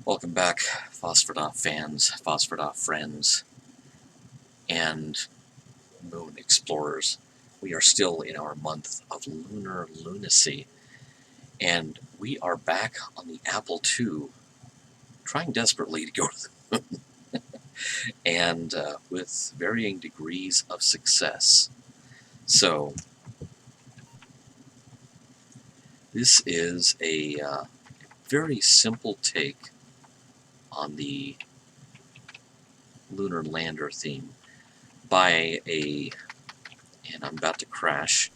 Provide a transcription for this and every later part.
Welcome back, Phosphor fans, Phosphor friends, and Moon explorers. We are still in our month of lunar lunacy, and we are back on the Apple II, trying desperately to go to the moon, and with varying degrees of success. So, this is a very simple take on the lunar lander theme by and I'm about to crash.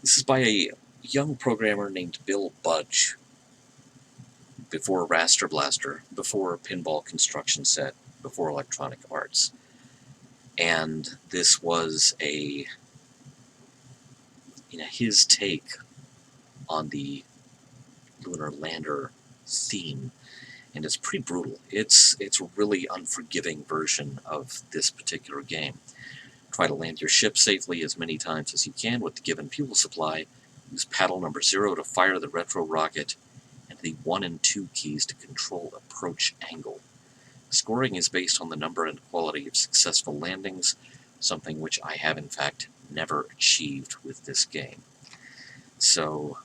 This is by a young programmer named Bill Budge, before Raster Blaster, before Pinball Construction Set, before Electronic Arts. And this was his take on the lunar lander theme, and it's pretty brutal. It's a really unforgiving version of this particular game. Try to land your ship safely as many times as you can with the given fuel supply. Use paddle number 0 to fire the retro rocket, and the 1 and 2 keys to control approach angle. Scoring is based on the number and quality of successful landings, something which I have in fact never achieved with this game. So,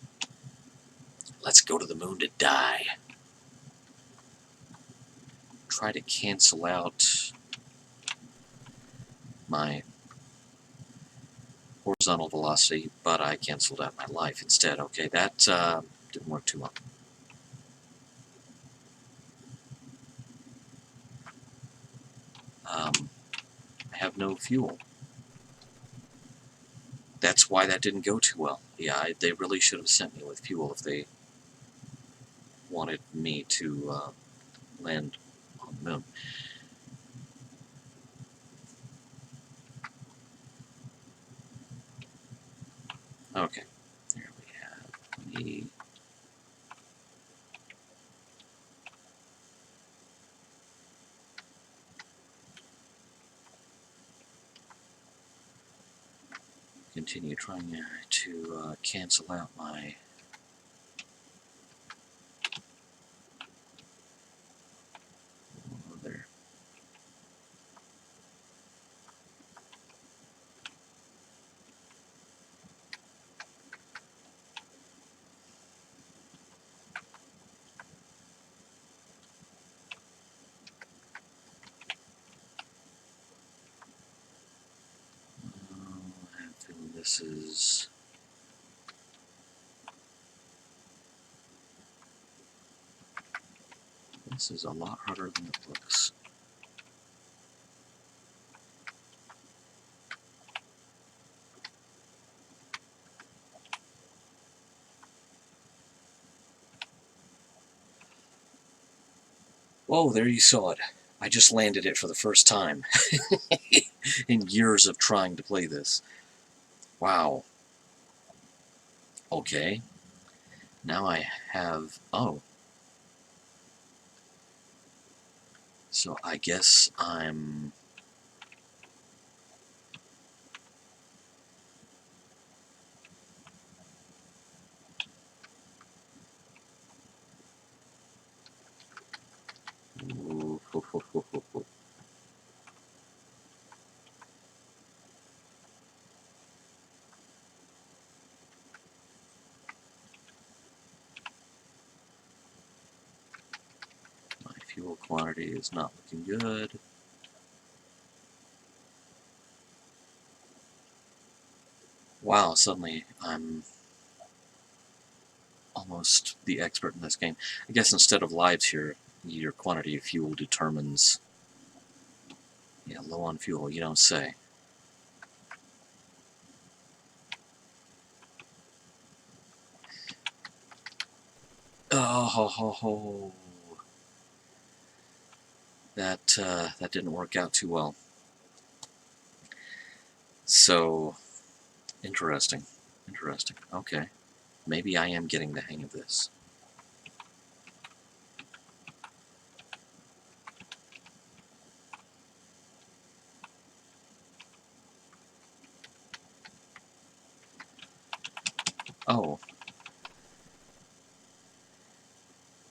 let's go to the moon to die. Try to cancel out my horizontal velocity, but I canceled out my life instead. Okay, that didn't work too well. I have no fuel. That's why that didn't go too well. Yeah, they really should have sent me with fuel if they wanted me to land on the moon. Okay, there we have the continue trying to cancel out my there. I have a feeling this is a lot harder than it looks. Whoa, there you saw it. I just landed it for the first time in years of trying to play this. Wow. Okay. Now I have... Oh. So I guess I'm... Ooh, ho, ho, ho, ho, ho. My fuel quantity is not looking good. Wow, suddenly I'm almost the expert in this game. I guess instead of lives here, your quantity of fuel determines... Yeah, low on fuel, you don't say. Oh, ho, ho, ho. That didn't work out too well. So, interesting. Interesting. Okay. Maybe I am getting the hang of this. Oh.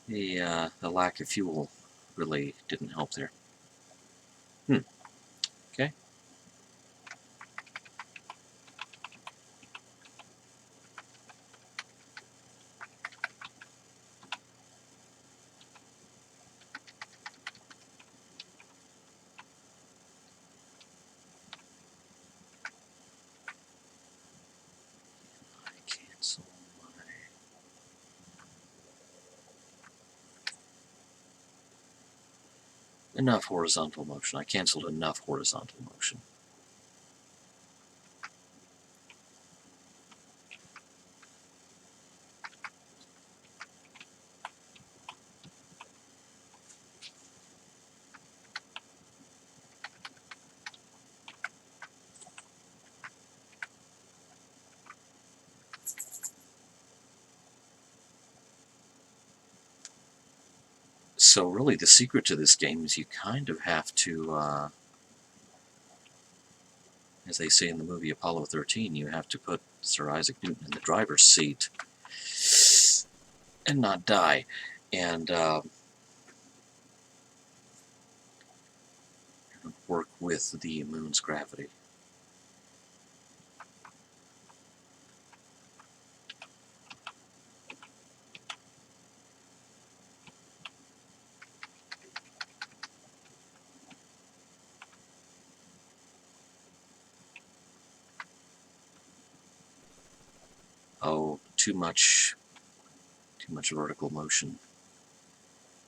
The lack of fuel really didn't help there. Okay. Cancel my... Enough horizontal motion. I canceled enough horizontal motion. So really the secret to this game is you kind of have to, as they say in the movie Apollo 13, you have to put Sir Isaac Newton in the driver's seat and not die. And work with the moon's gravity. Oh, too much vertical motion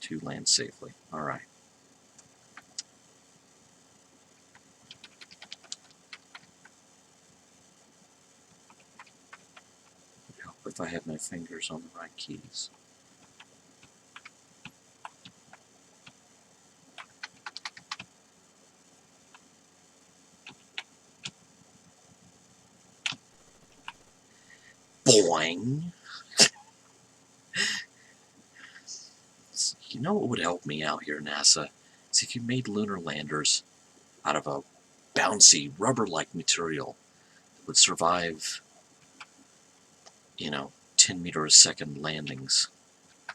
to land safely. All right. Would help if I had my fingers on the right keys. Boing! You know what would help me out here, NASA? Is if you made lunar landers out of a bouncy, rubber-like material that would survive, 10-meter-a-second landings,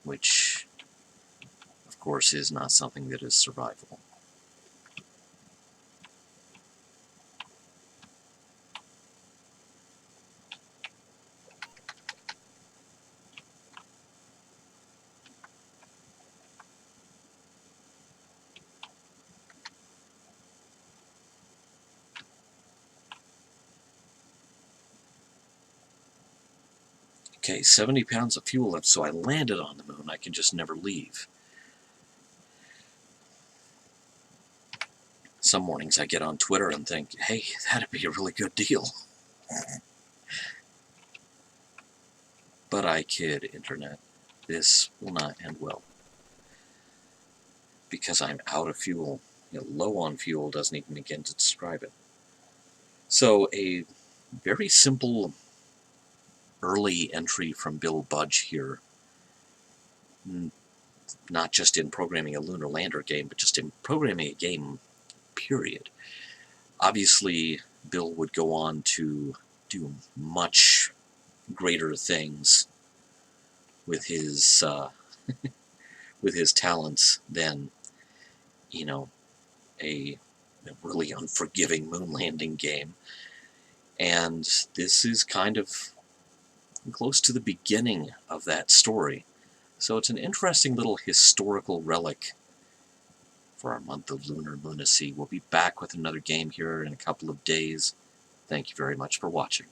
which, of course, is not something that is survivable. Okay, 70 pounds of fuel left, so I landed on the moon. I can just never leave. Some mornings I get on Twitter and think, hey, that'd be a really good deal. But I kid, Internet. This will not end well. Because I'm out of fuel. Low on fuel doesn't even begin to describe it. So a very simple early entry from Bill Budge here. Not just in programming a lunar lander game, but just in programming a game, period. Obviously, Bill would go on to do much greater things with his with his talents than, a really unforgiving moon landing game. And this is kind of close to the beginning of that story. So it's an interesting little historical relic for our month of lunar lunacy. We'll be back with another game here in a couple of days. Thank you very much for watching.